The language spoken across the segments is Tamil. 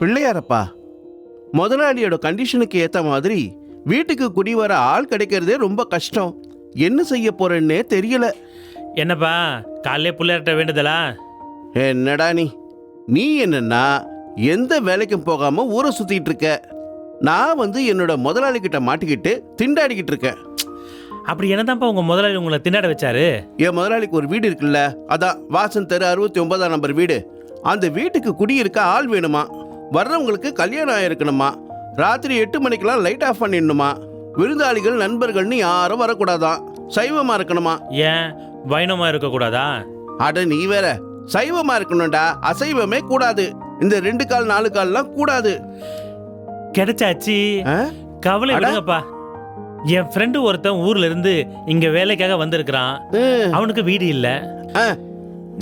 பிள்ளையாரப்பா, முதலாளியோட கண்டிஷனுக்கு ஏத்த மாதிரி வீட்டுக்கு குடி வர ஆள் கிடைக்கிறதே ரொம்ப கஷ்டம். என்ன செய்ய போறேன்னே தெரியல. என்னப்பா காலையிலே பிள்ளையார்ட்ட வேண்டுதலா? என்னடா நீ என்னன்னா எந்த வேலைக்கும் போகாம ஊரை சுத்திட்டு இருக்க. நான் என்னோட முதலாளி கிட்ட மாட்டிக்கிட்டு திண்டாடிக்கிட்டு இருக்கேன். அப்படி என்னதான்ப்பா உங்க முதலாளி உங்களை திண்டாட வச்சாரு? என் முதலாளிக்கு ஒரு வீடு இருக்குல்ல, அதான் வாசன் தெரு 69ஆம் நம்பர் வீடு. அந்த வீட்டுக்கு குடியிருக்க ஆள் வேணுமா, வர்றவங்களுக்கு கல்யாணம் ஆயிருக்கணுமா, ராத்திரி 8 மணிக்கெல்லாம் லைட் ஆஃப் பண்ணிடணுமா, விருந்தாளிகள் நண்பர்கள்னு யாரும் வரக்கூடாதான், சைவமா இருக்கணுமா. ஏன் வைணமா இருக்கக்கூடாதா? அட நீ வேற, சைவமா இருக்கணும்டா, அசைவமே கூடாது. இந்த 2 கால் 4 கால்லாம் கூடாது. கிடைச்சாச்சு, கவலை விடுங்கப்பா. என் ஃப்ரெண்டு ஒருத்தன் ஊர்ல இருந்து இங்க வேலைக்காக வந்திருக்கிறான். அவனுக்கு வீடு இல்ல.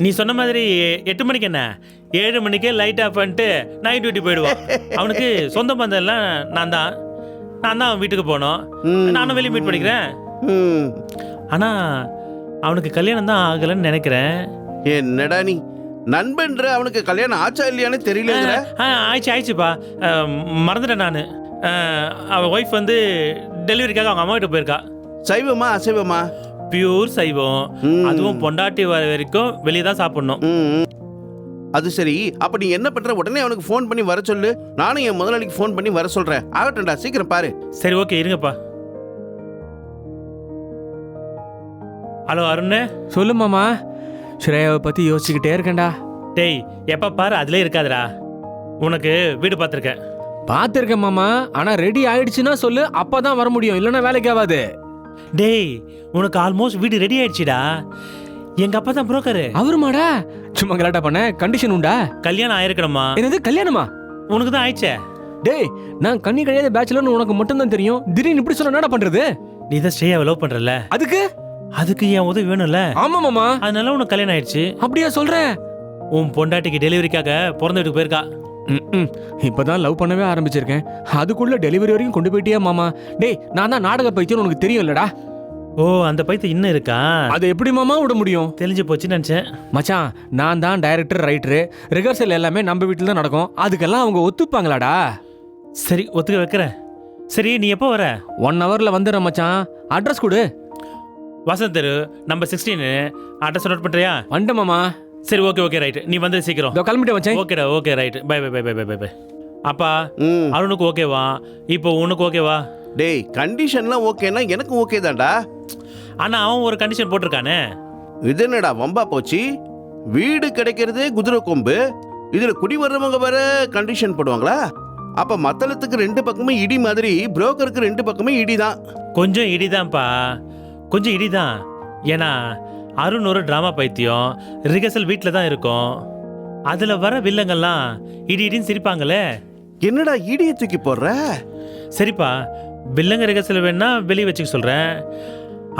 நீ சொன்ன மாதிரி 8 மணிக்கு என்ன 7 மணிக்கே லைட் ஆஃப் பண்ணிட்டு நைட் டியூட்டி போயிடுவான். அவனுக்கு சொந்த பந்தம் எல்லாம் நான் தான் அவன் வீட்டுக்கு போனோம். நானும் வெளியே மீட் பண்ணிக்கிறேன். ஆனா அவனுக்கு கல்யாணம் தான் ஆகலன்னு நினைக்கிறேன். என்னடா நீ நண்பன்ற அவனுக்கு கல்யாணம் ஆச்சா இல்லையான்னு தெரியல. ஆயிடுச்சுப்பா, மறந்துட்டேன் நான். அவன் ஒய்ஃப் டெலிவரிக்காக அவங்க அம்மா கிட்ட போயிருக்கா. சைவமா அசைவமா? பியூர் சைவம். அதுவும் பொண்டாட்டி வர வரைக்கும் வெளியே தான் சாப்பிடணும். அது சரி, அப்ப நீ என்ன பண்ற? உடனே அவனுக்கு ஃபோன் பண்ணி வர சொல்லு. நானும் என் முதலாளிக்கு ஃபோன் பண்ணி வர சொல்றேன். ஆகட்டும்டா, சீக்கிரம் பாரு. சரி, ஓகே, இருங்கப்பா. ஹலோ அருண். சொல்லு மாமா. ஸ்ரேயாவை பத்தி யோசிச்சுக்கிட்டே இருக்கேன்டா. டேய், எப்ப பாரு அதுல இருக்காதுடா. உனக்கு வீடு பார்த்துருக்கேன். பார்த்துருக்கேன் மாமா, ஆனா ரெடி ஆயிடுச்சுன்னா சொல்லு, அப்பதான் வர முடியும், இல்லைன்னா வேலைக்கு ஆகாது. டேய், உனக்கு ஆல்மோஸ்ட் வீடு ரெடி ஆயிடுச்சுடா. எங்க அப்பா தான் புரோக்கரு. அவருமாடா? சும்மா கலாட்டா பண்ண. கண்டிஷன் உண்டா? கல்யாணம் ஆயிருக்கணுமா? என்னது கல்யாணமா? உனக்கு தான் ஆயிடுச்சே. டேய், நான் கண்ணி கிடையாது பேச்சுலர்னு உனக்கு மட்டும் தான் தெரியும். திடீர்னு இப்படி சொன்னா என்ன பண்றது? நீ தான் ஸ்ரேயாவை லவ் பண்றல, அதுக்கு என் உதவி வேணும்ல. ஆமா மாமா, அதனால உனக்கு கல்யாணம் ஆயிடுச்சு. அப்படியா சொல்றேன்? உன் பொண்டாட்டிக்கு டெலிவரிக்காக பிறந்த வீட்டுக்கு போயிருக்கா. இப்பதான் லவ் பண்ணவே ஆரம்பிச்சிருக்கேன், அதுக்குள்ள டெலிவரி வரைக்கும் கொண்டு போயிட்டியா மாமா? டேய், நான் தான் நாடக பைத்தியம், உனக்கு தெரியும் இல்லடா. ஓ, அந்த பைத்தியம் இன்னும் இருக்கா? அது எப்படி மாமா விட முடியும்? தெரிஞ்சு போச்சுன்னு நினைச்சேன். மச்சான், நான் தான் டைரக்டர், ரைட்டரு, ரிஹர்சல் எல்லாமே நம்ம வீட்டில் தான் நடக்கும். அதுக்கெல்லாம் அவங்க ஒத்துப்பாங்களாடா? சரி, ஒத்துக்க வைக்கிறேன். சரி, நீ எப்போ வர? 1 ஹவர்ல வந்துடுறேன் மச்சான். அட்ரஸ் கொடு. வசந்த் தெரு நம்பர் 16. அட்ரஸ் நோட் பண்றியா? வந்துட்டேன் மாமா. சரி, ஓகே ரைட். நீ வந்து சீக்கிரம். கிளம்பிட்டேன் மச்சான். ஓகேடா, okay right. Bye bye bye bye bye bye. அப்பா, அருணுக்கு ஓகேவா? இப்போ உனக்கு ஓகேவா? டேய், கண்டிஷன்லாம் ஓகேனா எனக்கு ஓகே தான்டா. ஆனா அவன் ஒரு கண்டிஷன் போட்டிருக்கானே. இது என்னடா வம்பா போச்சு? வீடு கிடைக்கிறதே குதிரை கொம்பு, இதுல குடி வர்றவங்க வர கண்டிஷன் போடுவாங்களா? அப்ப மத்தளத்துக்கு 2 பக்கமும் இடி மாதிரி புரோக்கருக்கு 2 பக்கமும் இடிதான். கொஞ்சம் இடிதான்ப்பா, கொஞ்சம் இடிதான். ஏன்னா அருண் ஒரு டிராமா பைத்தியம், ரிஹர்சல் வீட்டில் தான் இருக்கும். அதுல வர வில்லங்கள்லாம் இடின்னு சிரிப்பாங்களே. என்னடா இடியை தூக்கி போடுற? சரிப்பா, வில்லங்க ரிஹர்சல் வேணா வெளியே வச்சுக்க சொல்றேன்.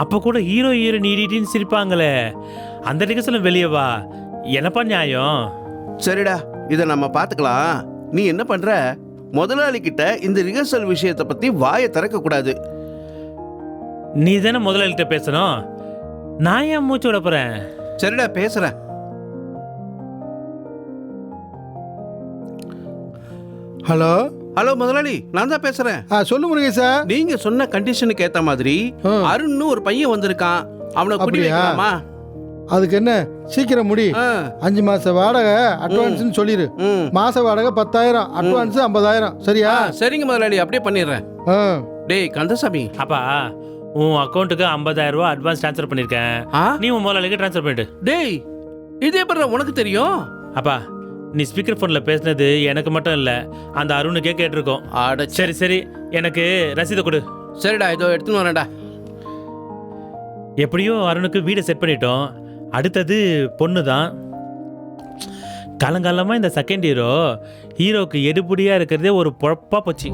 அப்ப கூட ஹீரோயின் இடின்னு சிரிப்பாங்களே, அந்த ரிஹர்சலும் வெளியே வா. என்னப்பா நியாயம்? சரிடா, இதை நம்ம பார்த்துக்கலாம். நீ என்ன பண்ற? முதலாளி கிட்ட இந்த ரிஹர்சல் விஷயத்தை பத்தி வாயை திறக்க கூடாது. நீ தானே முதலாளிகிட்ட பேசணும், நான் ஏன் மூச்சு விட போறேன்? சரிடா, பேசுறேன். ஹலோ ஹலோ முதலாளி, நான் தான் பேசுறேன். சொல்லு முருகேசா. நீங்க சொன்ன கண்டிஷனுக்கு ஏத்த மாதிரி அருண்னு ஒரு பையன் வந்திருக்கான். அவனை குடி வைக்கலாமா? அதுக்கு என்ன, சீக்கிரம் முடி. 5 மாச வாடகை அட்வான்ஸ் சொல்லிரு. மாச வாடகை 10,000, அட்வான்ஸ் 50,000. சரியா? சரிங்க முதலாளி, அப்படியே பண்ணிடுறேன். டேய் கந்தசாமி, அப்பா உன் அக்கௌண்ட்டுக்கு 50,000 ரூபாய் அட்வான்ஸ் ட்ரான்ஸ்ஃபர் பண்ணிருக்கேன். நீ உன் முதலாளிக்கு ட்ரான்ஸ்ஃபர் பண்ணிட்டு. டேய், இதே பண்ற உனக்கு தெரியும்? அப்பா, நீ ஸ்பீக்கர் போன்ல பேசினது எனக்கு மட்டும் இல்ல, அந்த அருணுக்கே கேட்டிருக்கோம். சரி, எனக்கு ரசீதை கொடு. சரிடா, இதோ எடுத்துன்னு வரேன்டா. எப்படியோ அருணுக்கு வீடை செட் பண்ணிட்டோம். அடுத்தது பொண்ணு தான். காலங்காலமா இந்த செகண்ட் ஹீரோக்கு எடுபடியா இருக்கிறதே ஒரு பொழப்பா போச்சு.